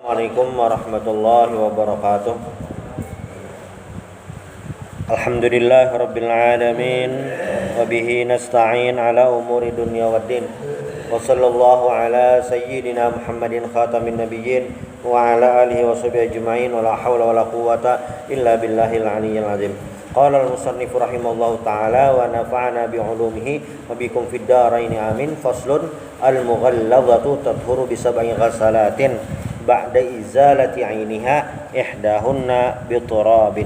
Assalamualaikum warahmatullahi wabarakatuh. Alhamdulillah rabbil alamin wa bihi nasta'in ala umuri dunya waddin. Wa sallallahu ala sayyidina Muhammadin khatamin nabiyyin wa ala alihi wa sahbihi ajma'in wa la hawla wa la quwwata illa billahil aliyyil azim. Qala al-musannif rahimahullahu ta'ala wa nafa'ana bi'ulumihi wa bikum fid dharain amin. Faslun al-mughalladzatu tadhuru bi sab'i ghasalatin ba'da izalati 'ainiha ihdahunna biturabin.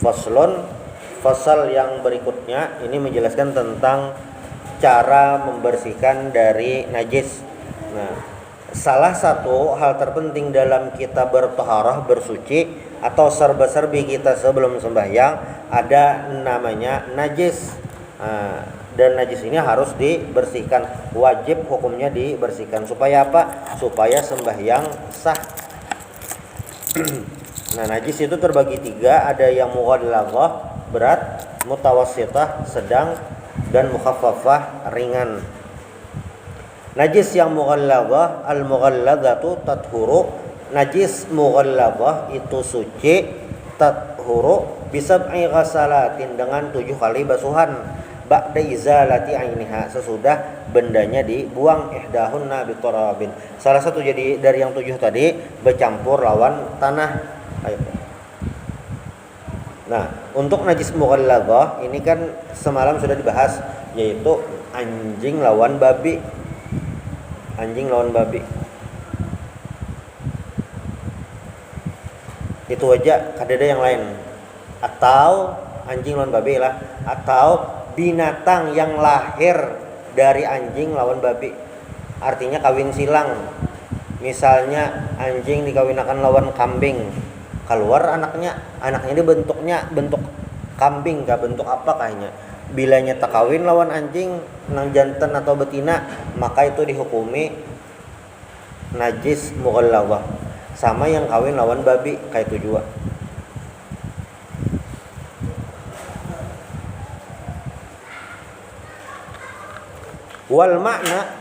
Faslun, fasal yang berikutnya ini menjelaskan tentang cara membersihkan dari najis. Nah, salah satu hal terpenting dalam kita bertaharah, bersuci atau serba-serbi kita sebelum sembahyang ada namanya najis. Dan najis ini harus dibersihkan, wajib hukumnya dibersihkan. Supaya apa? Supaya sembahyang sah. Nah, najis itu terbagi tiga, ada yang mughalladzah berat, mutawassithah sedang, dan mukhaffafah ringan. Najis yang mughalladzah, al-mughalladzatu tathuru, najis mughalladzah itu suci, tathuru bisab'i ghasalatin dengan 7 kali basuhan. Ba'da izalati 'ainiha, sesudah bendanya dibuang, ihdahunna biturabin. Salah satu jadi dari yang 7 tadi bercampur lawan tanah. Ayo. Nah, untuk najis mughalladzah ini kan semalam sudah dibahas, yaitu anjing lawan babi. Anjing lawan babi. Itu aja, kadada yang lain. Atau anjing lawan babi lah, atau binatang yang lahir dari anjing lawan babi, artinya kawin silang. Misalnya anjing dikawinakan lawan kambing, keluar anaknya ini bentuk kambing kah, bentuk apa kayaknya. Bilanya tak kawin lawan anjing nang jantan atau betina, maka itu dihukumi najis mughalladzah. Sama yang kawin lawan babi kayak itu juga. Wal makna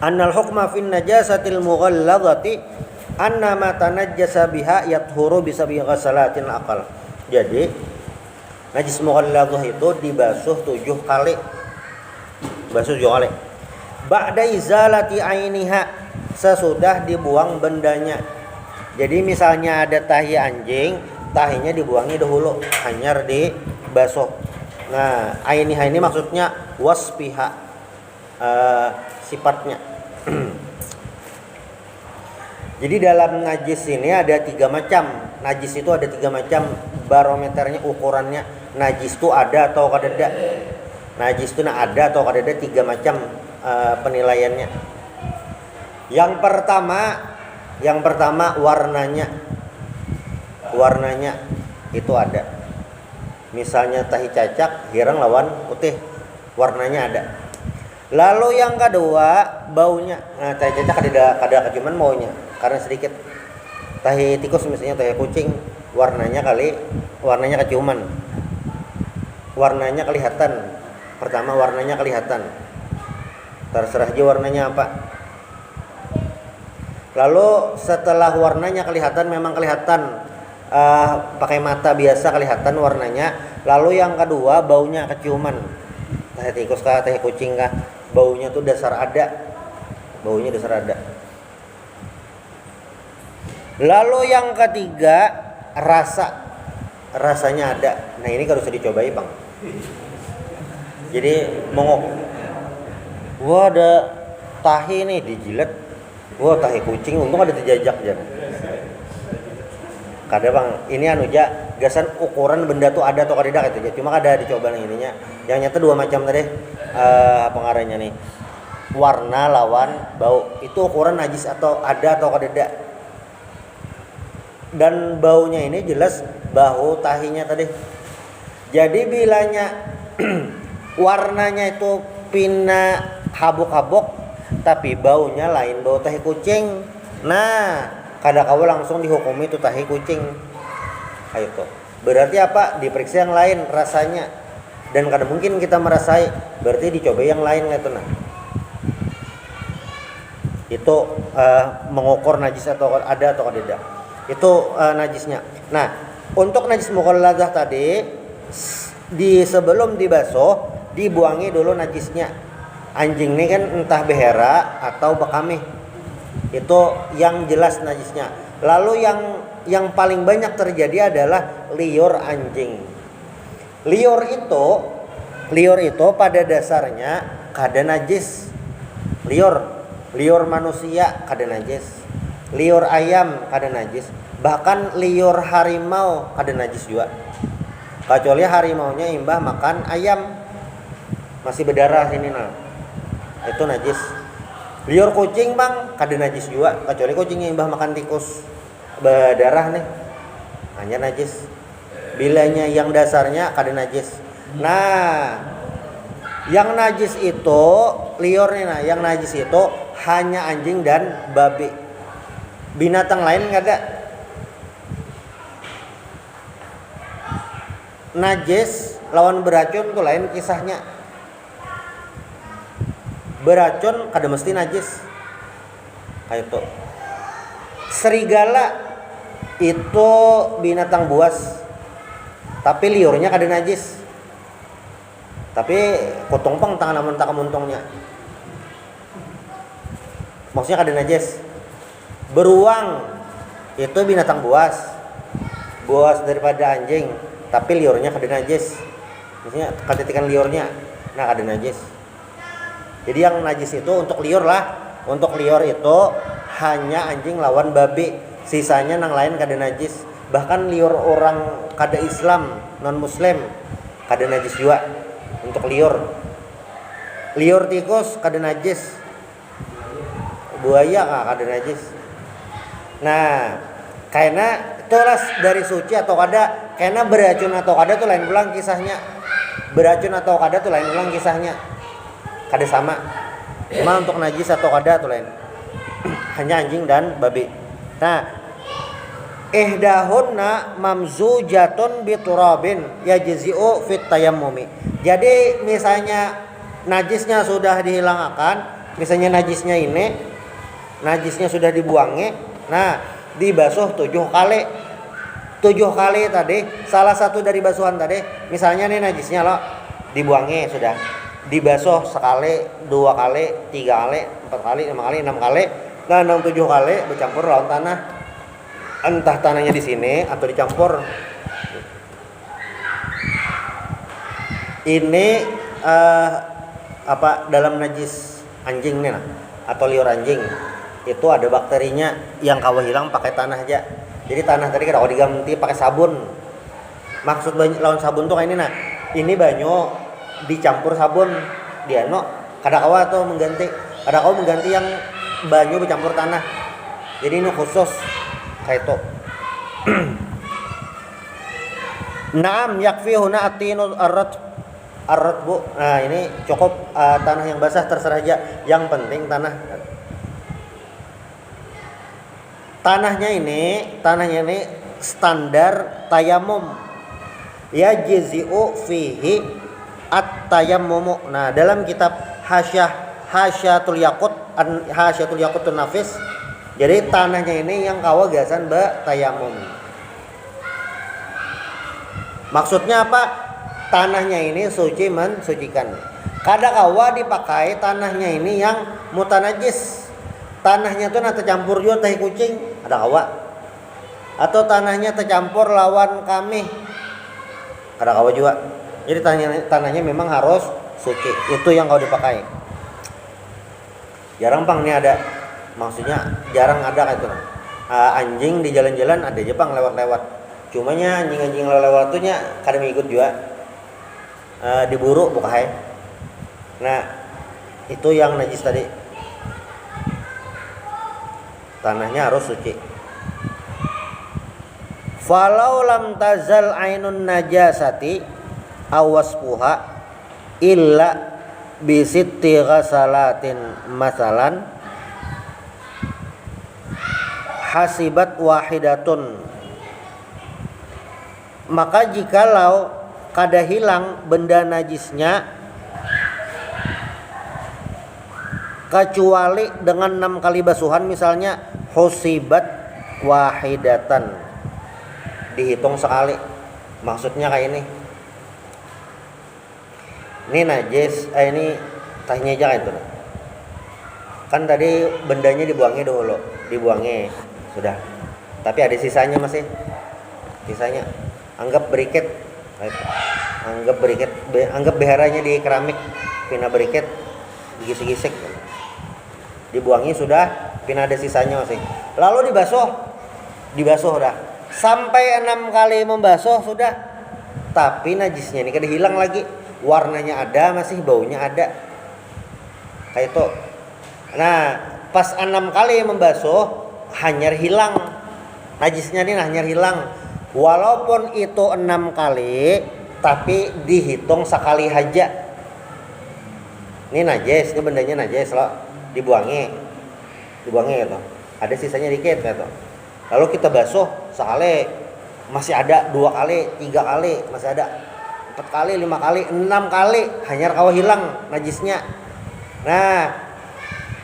annal hukma fin najasatil mughalladzati anna ma tanajjasa biha yathuru bi sab'i ghasalatin aqal. Jadi najis mughalladzah itu dibasuh 7 kali. Basuh 7 kali. Ba'da izalati 'ainiha, sesudah dibuang bendanya. Jadi misalnya ada tahi anjing, tahinya dibuangi dahulu, hanyar dibasuh. Nah, ainiha ini maksudnya wasfiha, sifatnya. Jadi dalam najis ini ada 3 macam. Najis itu ada 3 macam, barometernya, ukurannya. Najis itu ada atau kadada. Najis itu ada atau kadada, 3 macam penilaiannya. Yang pertama warnanya. Warnanya itu ada. Misalnya tahi cacak, hirang lawan putih, warnanya ada. Lalu yang kedua baunya. Nah, tahi cacak ada cuman baunya karena sedikit. Tahi tikus misalnya, tahi kucing, warnanya keciuman. Warnanya kelihatan. Pertama warnanya kelihatan. Terserah aja warnanya apa. Lalu setelah warnanya kelihatan, memang kelihatan, pakai mata biasa kelihatan warnanya. Lalu yang kedua baunya keciuman. Tahi tikus kah, tahi kucing kah, baunya tuh dasar ada. Baunya dasar ada. Lalu yang ketiga rasanya ada. Nah, ini harus dicobai, Bang. Jadi mongok. Wah, ada tahi nih dijilat. Wah, tahi kucing, untung ada dijajak aja. Kada Bang, ini gasan ukuran benda tuh ada atau kada gitu. Cuma kada dicoba nih ininya. Yang nyata 2 macam tadi pengarahnya nih. Warna lawan bau. Itu ukuran najis atau ada atau kada. Dan baunya ini jelas bau tahinya tadi. Jadi bilanya warnanya itu pina habuk-habuk tapi baunya lain bau tahi kucing. Nah, kada kau langsung dihukumi itu tahi kucing. Ayo tuh. Berarti apa? Diperiksa yang lain rasanya. Dan kada mungkin kita merasai, berarti dicoba yang lain lah itu nah. itu mengukur najis atau ada atau tidak. Itu najisnya. Nah, untuk najis mughalladzah tadi sebelum dibasuh dibuangi dulu najisnya. Anjing ini kan entah behera atau bekamih. Itu yang jelas najisnya. Lalu yang paling banyak terjadi adalah liur anjing. Liur itu pada dasarnya kada najis. Liur manusia kada najis. Liur ayam kada najis. Bahkan liur harimau kada najis juga. Kecuali harimaunya imbah makan ayam masih berdarah ini nah. Itu najis. Liur kucing bang kada najis juga. Kecuali kucingnya imbah makan tikus berdarah nih. Hanya najis. Bilanya yang dasarnya kada najis. Nah, yang najis itu liurnya nah, yang najis itu hanya anjing dan babi. Binatang lain enggak ada. Najis lawan beracun itu lain kisahnya. Beracun kada mesti najis. Kayak itu. Serigala itu binatang buas. Tapi liurnya kada najis. Tapi kutungpang tangan mentah kemuntungnya. Maksudnya kada najis. Beruang itu binatang buas. Buas daripada anjing, tapi liurnya kada najis. Maksudnya kadetikan liurnya, nah kada najis. Jadi yang najis itu untuk liur lah. Untuk liur itu hanya anjing lawan babi. Sisanya nang lain kada najis. Bahkan liur orang kada Islam, non muslim kada najis juga. Untuk liur tikus kada najis. Buaya kada najis. Nah, karena itulah dari suci atau kada, karena beracun atau kada tuh lain ulang kisahnya. Beracun atau kada tuh lain ulang kisahnya. Kada sama. Cuma untuk najis atau kada tuh lain. Hanya anjing dan babi. Nah, ihdahunna mamzujatun biturabin yajzi'u fit tayammumi. Jadi misalnya najisnya sudah dihilangkan, misalnya najisnya sudah dibuangi, nah dibasuh 7 kali. 7 kali tadi, salah satu dari basuhan tadi, misalnya nih najisnya lo dibuangi sudah. Dibasuh sekali, 2 kali, 3 kali, 4 kali, 5 kali, 6 kali. Nah, 6 7 kali bercampur lawan tanah. Entah tanahnya di sini atau dicampur. Ini dalam najis anjing nih nah, atau liur anjing itu ada bakterinya yang kawa hilang pakai tanah aja. Jadi tanah tadi kada diganti pakai sabun. Maksud lawan sabun tuh kayak ini nah. Ini banyu dicampur sabun diano kada kawa tuh mengganti. Kada kawa mengganti yang banyu bercampur tanah. Jadi ini khusus kayak itu. Naam yakfi huna atinu arrat bu. Nah ini cukup tanah yang basah terserah aja. Yang penting tanahnya ini standar tayamum. Ya jizi'u fihi at-tayammumu. Nah dalam kitab Hasyatul Yaqutun Nafis. Jadi tanahnya ini yang kawa gasan tayamum. Maksudnya apa? Tanahnya ini suci mensucikan. Kada kawa dipakai tanahnya ini yang mutanajis. Tanahnya tuh tercampur juga tahi kucing, ada kawa. Atau tanahnya tercampur lawan kami, ada kawa juga. Jadi tanahnya memang harus suci. Itu yang kau dipakai. Jarang pang nih ada. Maksudnya jarang ada kayak itu. Anjing di jalan-jalan ada aja pang lewat-lewat. Cumanya anjing-anjing lewat tuhnya kada ngikut juga. Diburu bukai. Nah, itu yang najis tadi. Tanahnya harus suci. Falau lam tazal ainun najasati awaspuha illa bisitti ghasalatin masalan hasibat wahidatun. Maka jikalau kada hilang benda najisnya kecuali dengan 6 kali basuhan, misalnya husibat wahidatan, dihitung sekali. Maksudnya kayak ini najis, ini tanya aja itu. Kan tadi bendanya dibuangi dulu, dibuangi sudah. Tapi ada sisanya masih, sisanya. Anggap beriket, anggap beheranya di keramik, pina beriket, digisik-gisik, dibuangi sudah, pina ada sisanya masih. Lalu dibasuh udah. Sampai 6 kali membasuh sudah. Tapi najisnya ini kan hilang lagi, warnanya ada, masih baunya ada. Kayak itu. Nah, pas 6 kali membasuh hanyar hilang. Najisnya ini hanyar hilang. Walaupun itu 6 kali, tapi dihitung sekali aja. Ini najis, ini bendanya najis loh, dibuangi gitu. Ada sisanya dikit gitu. Lalu kita basuh sekali, masih ada 2 kali, 3 kali, masih ada 4 kali, 5 kali, 6 kali, hanyar kau hilang najisnya. Nah,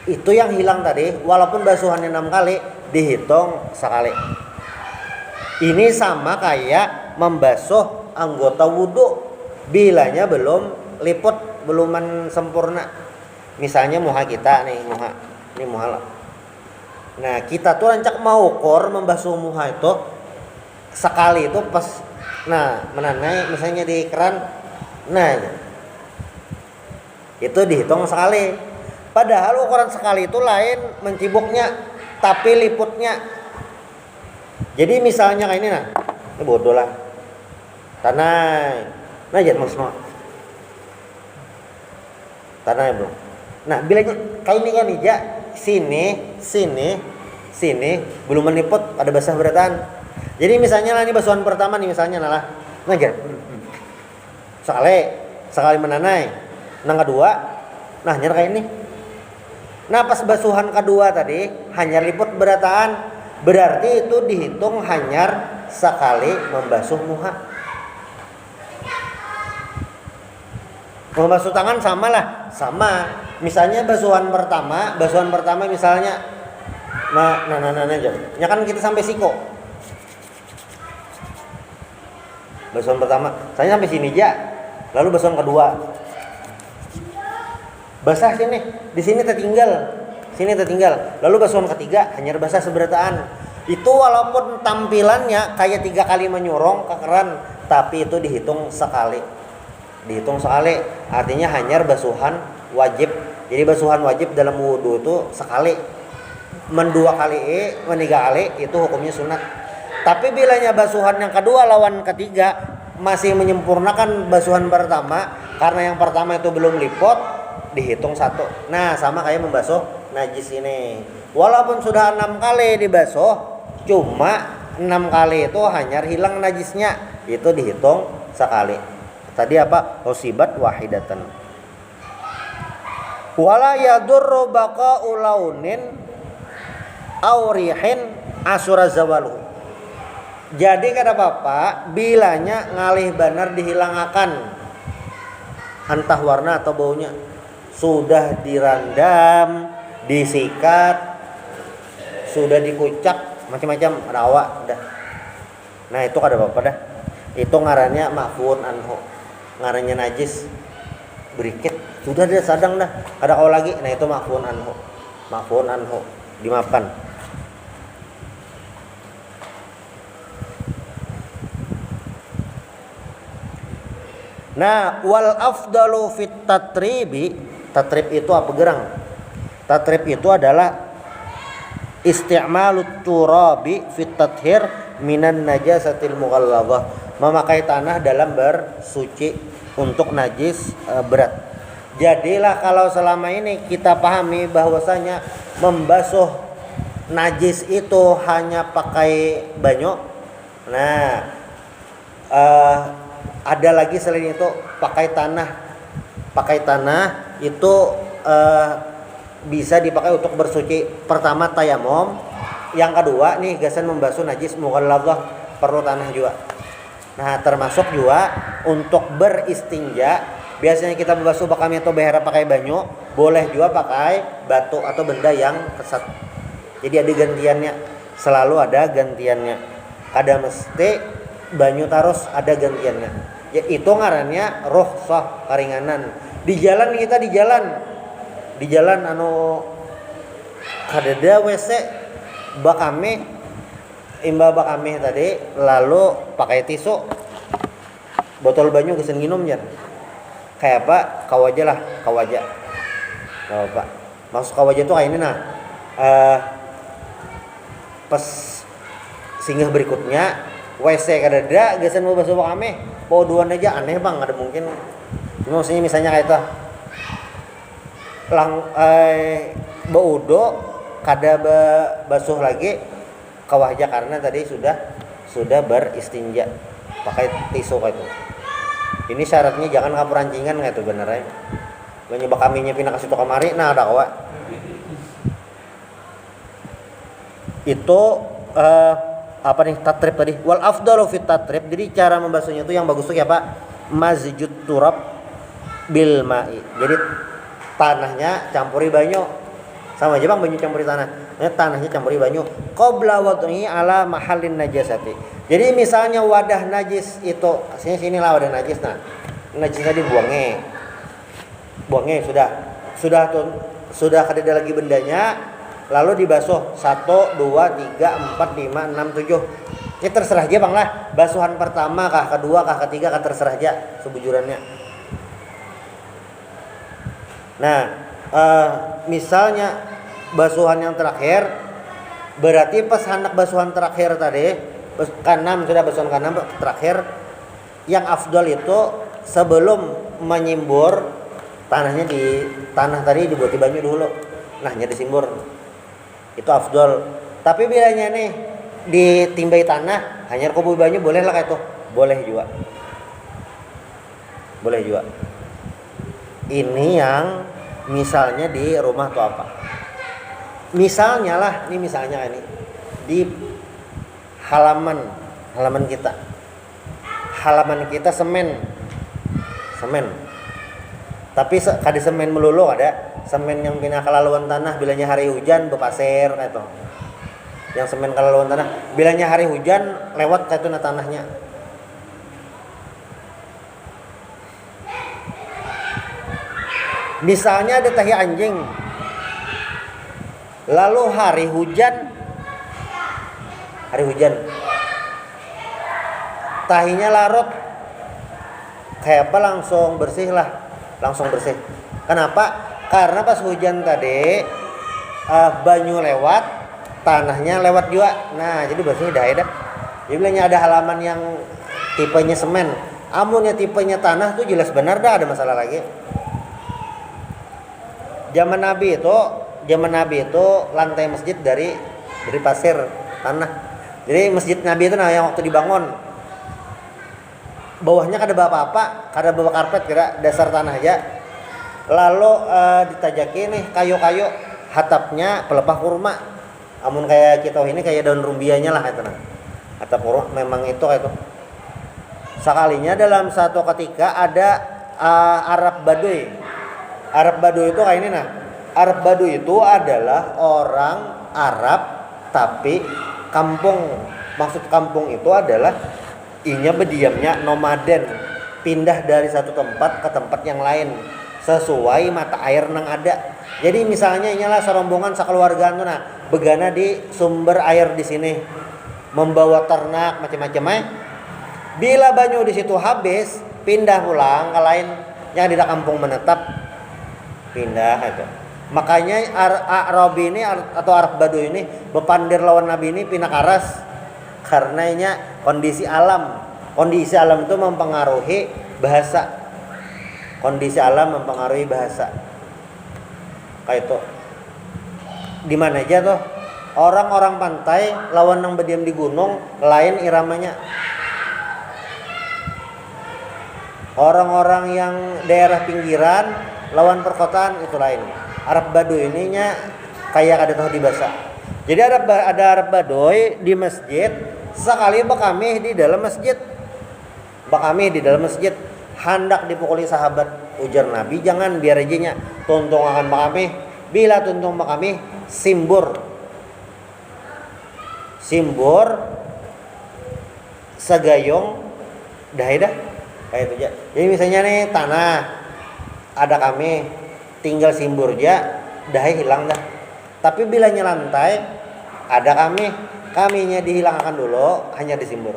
itu yang hilang tadi, walaupun basuhannya 6 kali, dihitung sekali. Ini sama kayak membasuh anggota wudhu, bilanya belum liput, belum sempurna. Misalnya muha kita nih, ini muha. Nah, kita tuh rancak mau ukur membasuh muha itu sekali itu pas, nah menanai misalnya di keran, nah itu dihitung sekali. Padahal ukuran sekali itu lain mencibuknya, tapi liputnya. Jadi misalnya kayak ini, nah ini bodoh lah, tanah, nah jangan maksudnya tanah bro. Nah bilanya kayak ini kan ija, sini belum meliput, ada basah beratan. Jadi misalnya lah ini basuhan pertama nih, misalnya nah jangan sekali menanai, nah kedua, nah nyar kayak ini. Nah pas basuhan kedua tadi hanyar liput berataan, berarti itu dihitung hanyar sekali membasuh muha. Membasuh tangan sama. Misalnya basuhan pertama misalnya nah aja. Ya kan kita sampai siko. Basuhan pertama, saya sampai sini aja. Lalu basuhan kedua. Basah sini, di sini tertinggal. Lalu basuhan ketiga hanya basah seberataan. Itu walaupun tampilannya kayak 3 kali menyurong ke keran, tapi itu dihitung sekali. Artinya hanya basuhan wajib. Jadi basuhan wajib dalam wudhu itu sekali. Men2 kali, men3 kali itu hukumnya sunat. Tapi bilanya basuhan yang kedua lawan ketiga masih menyempurnakan basuhan pertama, karena yang pertama itu belum liput, dihitung 1. Nah sama kayak membasuh najis ini, walaupun sudah 6 kali dibasuh, cuma 6 kali itu hanya hilang najisnya, itu dihitung sekali. Tadi apa? Husibat wahidatan. Wala yadurru baqa'u launin aw rihin asura zawalu. Jadi kata Bapak, bilanya ngalih banar dihilangkan entah warna atau baunya, sudah dirandam, disikat, sudah dikucak, macam-macam rawa dah. Nah itu kata Bapak dah, itu ngarannya ma'fuun anhu, ngarannya najis berikit, sudah dia sadang dah, ada kau lagi, nah itu ma'fuun anhu, dimaafkan. Nah, wal afdalu fit tatribi, tatrib itu apa gerang? Tatrib itu adalah isti'malut turabi fit tathhir minan najasatil mughalladhah, memakai tanah dalam bersuci untuk najis berat. Jadilah kalau selama ini kita pahami bahwasanya membasuh najis itu hanya pakai banyu. Nah, ada lagi selain itu pakai tanah. Pakai tanah itu bisa dipakai untuk bersuci. Pertama tayamum, yang kedua nih gasan membasuh najis mughalladhah perlu tanah juga. Nah termasuk juga untuk beristinja biasanya kita membasuh bakami atau behera pakai banyu, boleh juga pakai batu atau benda yang kesat. Jadi ada gantiannya, selalu ada gantiannya. Kada mesti banyu tarus ada gantiannya. Ya, itu ngarannya rukhsah, karinganan. Di jalan kita di jalan anu kadada WC bakame imba bakame tadi, lalu pakai tisu, botol banyu geus nginum jan. Kayak apa? Kawaja lah, kawaja. Nah, Pak. Maksud kawaja itu kayak ini nah. Pas singgah berikutnya WC kadada geus mau basuh bakame, poduan aja aneh Bang, ada mungkin. Cuma maksudnya misalnya kayak itu. Baudo kada basuh lagi kawaja karena tadi sudah beristinja pakai tisu kayak itu. Ini syaratnya jangan kaperancingan kayak itu benernya. Banyak bakaminya pindah ke situ kamari, nah ada kawa. Itu apa nih tatrib tadi? Wal afdalu fit tatrib. Jadi cara membasuhnya itu yang bagus tuh ya Pak, mazjut turab bil ma'i. Jadi tanahnya campuri banyu. Sama aja Bang, banyu campuri tanah. Tanahnya campuri banyu. Qabla wad'i ala mahallin najasati. Jadi misalnya wadah najis itu, sinilah wadah najis. Nah, najis tadi buangnya sudah kada lagi bendanya, lalu dibasuh 1, 2, 3, 4, 5, 6, 7. Ya terserah aja Bang lah. Basuhan pertama kah, kedua kah, ketiga kah, terserah aja sebujurannya. Nah, misalnya basuhan yang terakhir, berarti pas hendak basuhan terakhir tadi, ke-6 sudah basuhan ke-6 terakhir, yang afdal itu sebelum menyimbur tanahnya di tanah tadi dibuat banyu dulu. Nahnya disimbur. Itu afdal. Tapi bilanya nih ditimbai tanah, hanya kubu banyu boleh lah kayak itu. Boleh juga. Ini yang misalnya di rumah tuh apa? Misalnya ini di halaman kita. Halaman kita semen. Tapi kada semen melulu, ada semen yang pindah kalaluan tanah bilanya hari hujan bepasir kayak itu. Yang semen kalaluan tanah bilanya hari hujan lewat kayak itu na tanahnya. Misalnya ada tahi anjing, lalu hari hujan, tahinya larut, kayak apa langsung bersih. Kenapa? Karena pas hujan tadi banyu lewat, tanahnya lewat juga. Nah jadi bersih dah. Jadi bilangnya ada halaman yang tipenya semen, amunnya tipenya tanah tuh jelas benar dah ada masalah lagi. Zaman Nabi itu lantai masjid dari pasir tanah. Jadi masjid Nabi itu nah yang waktu dibangun bawahnya kada apa-apa, kada bawa karpet, kira dasar tanah aja. Lalu ditajaki nih kayu-kayu, hatapnya pelepah kurma. Amun kayak kita ini kayak daun rumbianya lah itu nah. Atap kurma memang itu kayak itu. Sekalinya dalam satu ketika ada Arab Baduy. Arab Baduy itu kayak ini nah. Arab Baduy itu adalah orang Arab tapi kampung. Maksud kampung itu adalah inya berdiamnya nomaden, pindah dari satu tempat ke tempat yang lain sesuai mata air nang ada. Jadi misalnya inyalah serombongan sakeluargaan tuh nah begana di sumber air di sini, membawa ternak macam-macam. Bila banyu di situ habis, pindah pulang ke lain yang tidak kampung menetap, pindah itu. Makanya Arab ini atau Arab Baduy ini bepandir lawan Nabi ini pindah karas karena nya kondisi alam. Kondisi alam itu mempengaruhi bahasa. Kayak itu. Di mana aja tuh orang-orang pantai lawan yang berdiam di gunung lain iramanya. Orang-orang yang daerah pinggiran lawan perkotaan itu lain. Arab Baduy ininya kayak ada tahu di bahasa. Jadi ada Arab Baduy di masjid, sekali bakami di dalam masjid. Hendak dipukuli sahabat Ujar Nabi, jangan biar aja tuntung akan kami. Bila tuntung kami simbur segayong dah kayak itu aja. Jadi misalnya nih tanah ada kami tinggal simbur aja dah hilang dah. Tapi bila lantai ada kaminya dihilangkan dulu hanya disimbur.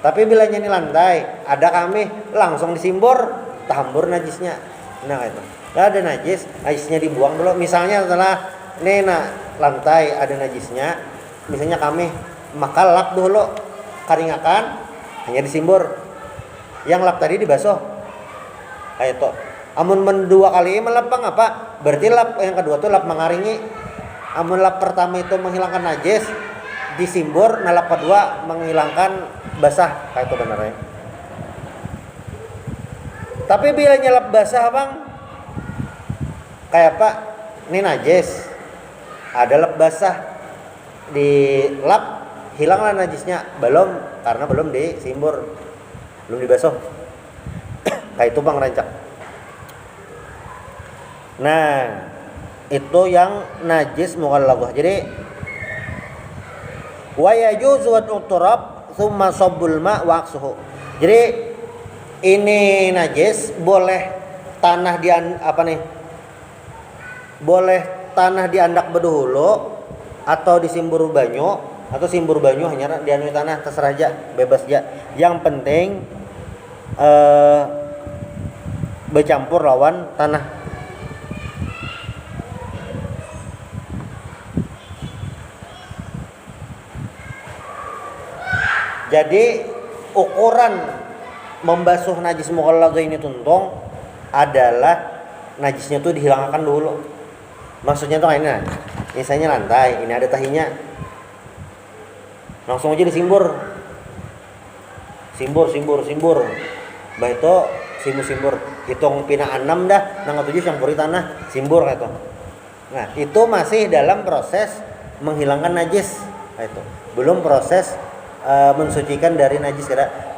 Tapi bila ini lantai ada kami langsung disimbur tambur najisnya. Nah itu nggak ada najisnya dibuang dulu. Misalnya setelah lantai ada najisnya, misalnya kami maka lap dulu karingakan hanya disimbur. Yang lap tadi dibasuh kayak itu. Amun dua kali melap apa? Berarti lap yang kedua tuh lap mengaringi. Amun lap pertama itu menghilangkan najis disimbur, lap kedua menghilangkan basah kayak itu benernya. Tapi bila nyelap basah bang, kayak apa? Ini najis, ada lap basah, dilap hilanglah najisnya, belum karena belum disimbur, belum dibasuh. Kayak itu bang rancak. Nah itu yang najis mughallaghah. Jadi wa yajuzu wad'u turab tsumma sabbul ma' wa aqsuhu. Jadi ini najis boleh tanah boleh tanah diandak bedahulu atau disimbur banyu atau simbur banyu hanya dianu tanah terserah aja, bebas aja. Yang penting bercampur lawan tanah. Jadi ukuran membasuh najis mughallaghah ini tuntung adalah najisnya tuh dihilangkan dulu. Maksudnya tuh kayak ini, misalnya lantai, ini ada tahinya, langsung aja disimbur, simbur. Bah itu simbur, hitung pina 6 dah, nang 7 campuri tanah, simbur kayak itu. Nah itu masih dalam proses menghilangkan najis, kayak itu. Belum proses mensucikan dari najis,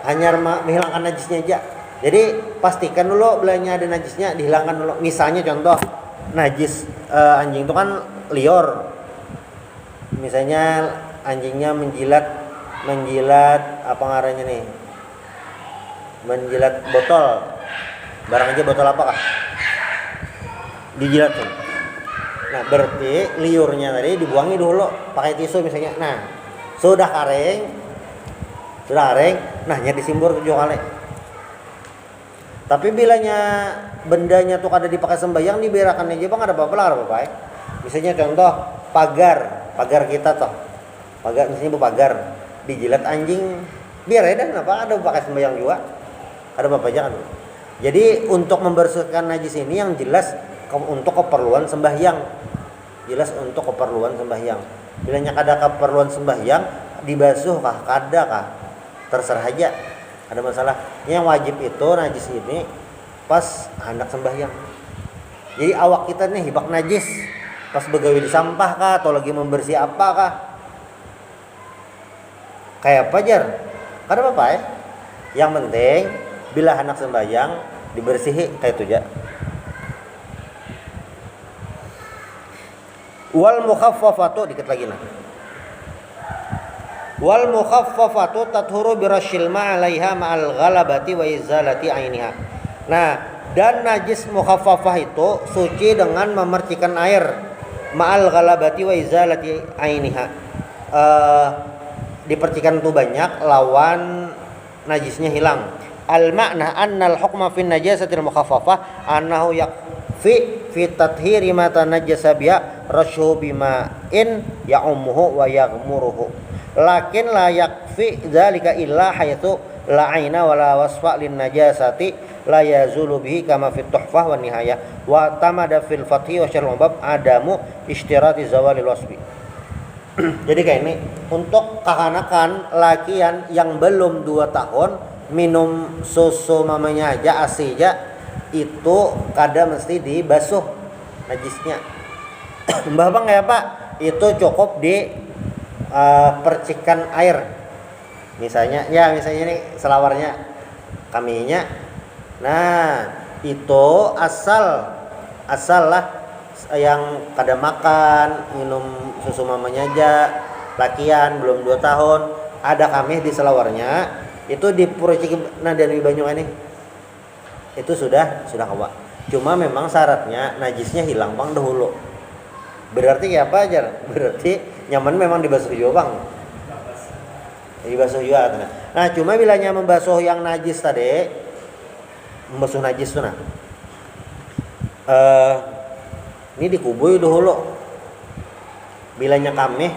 hanya menghilangkan najisnya aja. Jadi pastikan dulu belanya ada najisnya, dihilangkan dulu. Misalnya contoh najis anjing itu kan lior. Misalnya anjingnya menjilat apa ngarannya nih? Menjilat botol. Barang aja botol apakah? Dijilat tuh. Nah, berarti liurnya tadi dibuangi dulu pakai tisu misalnya. Nah, sudah kering, nahnya disimbur 7 kali. Tapi bilanya bendanya tuh kada dipakai sembahyang, dibiarkan aja bang, ada apa-apa lah, ada apa-apa. Misalnya contoh pagar kita toh, misalnya pagar dijilat anjing, biar aja kenapa, ada pakai sembahyang juga, ada apa-apa aja kan. Jadi untuk membersihkan najis ini yang jelas untuk keperluan sembahyang, Bilanya kada keperluan sembahyang, dibasuh kah, kada kah, terserah aja, ada masalah. Yang wajib itu najis ini pas hendak sembahyang. Jadi awak kita nih hibak najis pas begawi di sampah kah atau lagi membersih apa kah, kayak apa jar, kada apa-apa ya. Yang penting bila hendak sembahyang dibersihi kayak itu aja. Wal mukhaffafatu dikit lagi nah. Wal mukhaffafatu tathuru birasyil ma'alaiha ma'al ghalabati wa izalati ainiha. Nah, dan najis mukhaffafah itu suci dengan memercikan air ma'al ghalabati wa izalati ainiha. Dipercikan itu banyak lawan najisnya hilang. Al makna annal hukma fin najasatil mukhaffafah annahu yakfi fi tathhiri ma tanajjasa biha rasyu bima'in ya'umuhu wa yaghmuruhu. Lakin la yakfi dzalika illa haitsu la aina wala wasfa lin najasati la yazulu bihi kama fit tuhfah wa nihayah wa tamada fil fathi wa syarh bab adamu ishtirati zawalil wasfi. Jadi kayak ini untuk kehanakan lakian yang belum 2 tahun minum susu mamanya aja ASI aja itu kada mesti dibasuh najisnya. Mbah bang kayak apa? Itu cukup di percikan air. Misalnya ini selawarnya kaminya. Nah, itu asal lah yang kada makan, minum susu mamanya aja, lakian belum 2 tahun, ada kamih di selawarnya, itu di Purciki dan Banyuwangi ini itu sudah kawa. Cuma memang syaratnya najisnya hilang bang dahulu. Berarti kayak apa aja? Berarti nyaman memang dibasuh juga bang. Dibasuh juga. Nah cuma bilanya membasuh yang najis tadi, membasuh najis tuh nah. Ini dikubui dahulu. Bilanya kami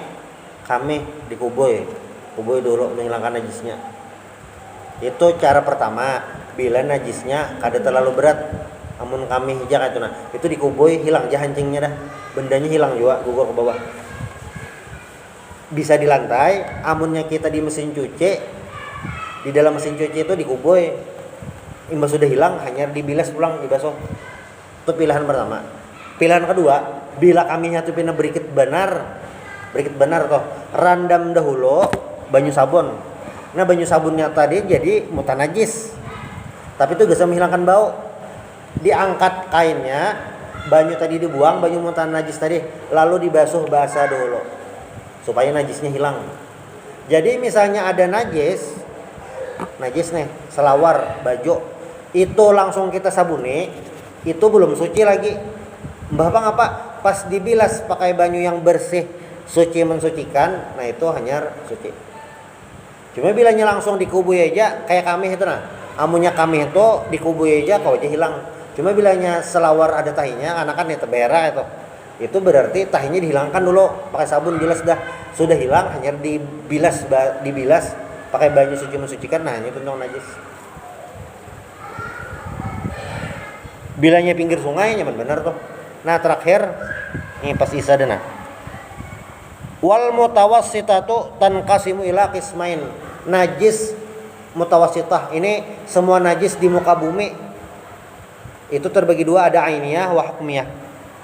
dikubui dulu menghilangkan najisnya. Itu cara pertama. Bila najisnya kada terlalu berat, amun kami hijak itu nah, itu dikubui hilang aja hancingnya dah. Bendanya hilang juga gugur ke bawah. Bisa di lantai, amunnya kita di mesin cuci, di dalam mesin cuci itu dikubui. Imbas sudah hilang hanya dibilas pulang dibasuh. Itu pilihan pertama. Pilihan kedua, bila kaminya tuh pina berikit benar toh, randam dahulu banyu sabun. Nah banyu sabunnya tadi jadi mutan najis, tapi itu bisa menghilangkan bau. Diangkat kainnya, banyu tadi dibuang, banyu mutan najis tadi, lalu dibasuh basah dulu supaya najisnya hilang. Jadi misalnya ada najis nih selawar baju, itu langsung kita sabuni, itu belum suci lagi. Mbah bang apa? Pas dibilas pakai banyu yang bersih, suci mensucikan, nah itu hanya suci. Cuma bilanya langsung dikubui aja kayak kami itu nah, amunnya kami itu dikubui aja kau aja hilang. Cuma bilanya selawar ada tahinya, karena kan itu berak itu berarti tahinya dihilangkan dulu pakai sabun, bilas sudah hilang, hanya dibilas pakai banyu suci mensucikan, nah ini tentang najis. Bilanya pinggir sungai nyaman benar tuh. Nah terakhir ini pas isa dana. Wal mutawassitatu tanqasimu ila qismain. Najis mutawassitah ini semua najis di muka bumi itu terbagi dua, ada ainiyah wa hukmiyah.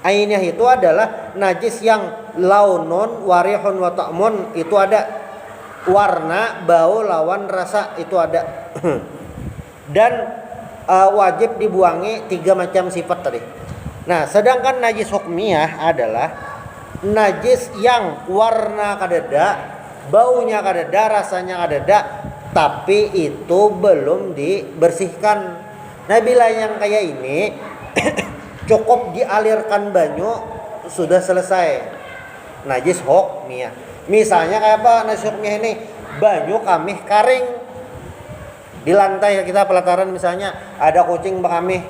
Ainiyah itu adalah najis yang launun warihun wa ta'mun, itu ada warna, bau, lawan rasa, itu ada. Dan wajib dibuangi 3 macam sifat tadi. Nah, sedangkan najis hukmiyah adalah najis yang warna kadada, baunya kadada, rasanya kadada, tapi itu belum dibersihkan. Nah, bila yang kayak ini cukup dialirkan banyu sudah selesai. Najis hukmiyah. Misalnya kayak apa najis hukmiyah ini? Banyu kamih karing. Di lantai kita pelataran misalnya ada kucing bekamih.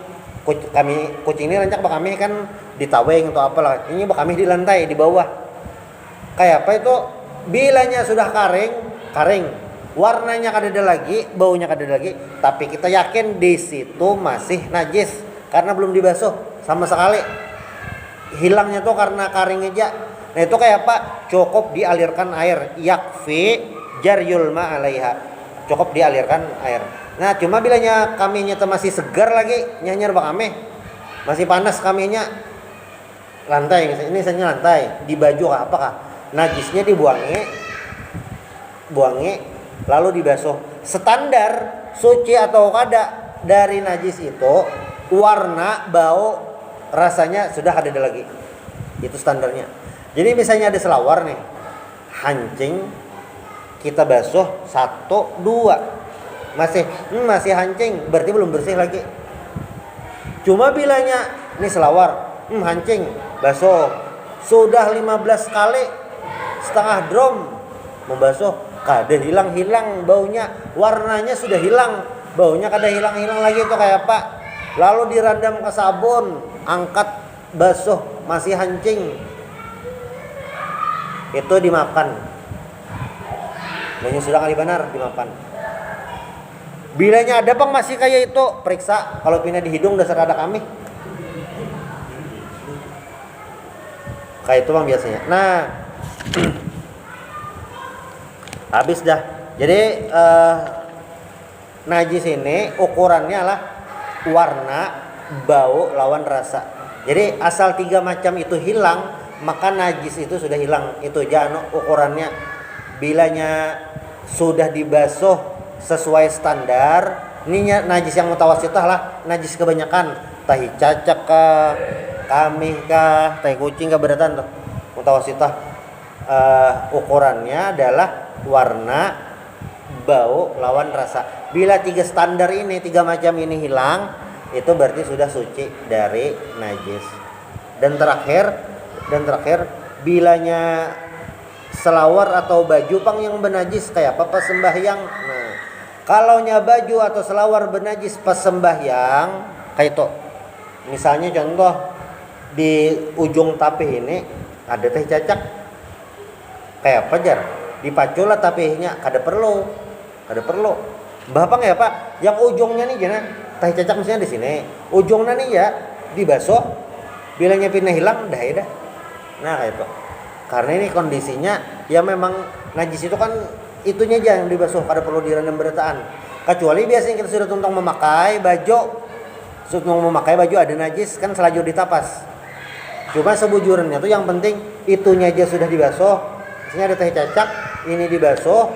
Kucing ini rancak bekamih kan di taweng atau apalah. Ini bekamih di lantai di bawah. Kayak apa itu? Bilanya sudah karing, warnanya kadada lagi, baunya kadada lagi, tapi kita yakin di situ masih najis karena belum dibasuh sama sekali. Hilangnya tuh karena karing aja. Nah, itu kayak apa? Cukup dialirkan air, yakfi jaryul ma 'alaiha. Cukup dialirkan air. Nah, cuma bilanya kaminya masih segar lagi, nyanyar bakame. Masih panas kaminya. Lantai, ini misalnya lantai, di baju apakah? Najisnya dibuangi lalu dibasuh. Standar suci atau kada dari najis itu warna, bau, rasanya sudah ada lagi. Itu standarnya. Jadi misalnya ada selawar nih, hancing, kita basuh 1, 2 masih hancing, berarti belum bersih lagi. Cuma bilanya ini selawar hancing, basuh sudah 15 kali setengah drum membasuh, kada hilang baunya, warnanya sudah hilang, baunya kada hilang lagi, itu kayak apa? Lalu direndam ke sabun, angkat basuh masih hancing, itu dimakan. Banyak sudah kali benar dimakan. Bilanya ada bang masih kayak itu, periksa kalau pindah di hidung dasar ada kami. Kayak itu bang biasanya. Nah, habis dah. Jadi najis ini ukurannya lah warna, bau, lawan rasa. Jadi asal 3 macam itu hilang, maka najis itu sudah hilang. Itu aja ukurannya. Bilanya sudah dibasuh sesuai standar, Ini najis yang mutawasitah lah, najis kebanyakan, tahi cacak kah, kamih kah, tahi kucing kah, beratan tuh mutawasitah. Ukurannya adalah warna, bau, lawan rasa. Bila 3 standar ini, 3 macam ini hilang, itu berarti sudah suci dari najis. Dan terakhir bilanya selawar atau baju pang yang bernajis kayak apa pas sembahyang. Nah, kalaunya baju atau selawar bernajis pas sembahyang kayak itu. Misalnya contoh di ujung tapih ini ada teh cacak. Kayak apa jar? Dipaculah tapihnya, kada perlu. Bapak ya Pak, yang ujungnya nih jangan teh cacak misalnya di sini. Ujungnya nih ya dibasuh. Bilanya pindah hilang dah ya dah. Nah kayak itu. Karena ini kondisinya ya memang najis itu kan itunya aja yang dibasuh, kada perlu direndam berataan. Kecuali biasanya kita sudah tuntang memakai baju ada najis kan selajur ditapas. Cuma sebujurnya tuh yang penting itunya aja sudah dibasuh. Misalnya ada teh cacak, ini dibasuh,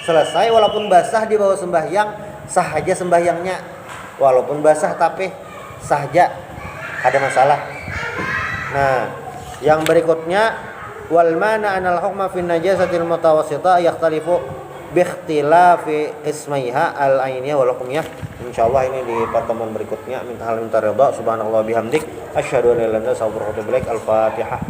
selesai walaupun basah di bawah sembahyang, sah aja sembahyangnya. Walaupun basah tapi sah aja, ada masalah. Nah, yang berikutnya wal mana anal hukma fi najasatil mutawassita yakhtalifu bi ikhtilafi ismaiha al ainiyah wal hukmiyah. Insyaallah ini di pertemuan berikutnya. Minta ridha subhanallah bihamdik asyhadu an la ilaha illa anta astaghfiruka wa atubu ilaik. Al-Fatihah.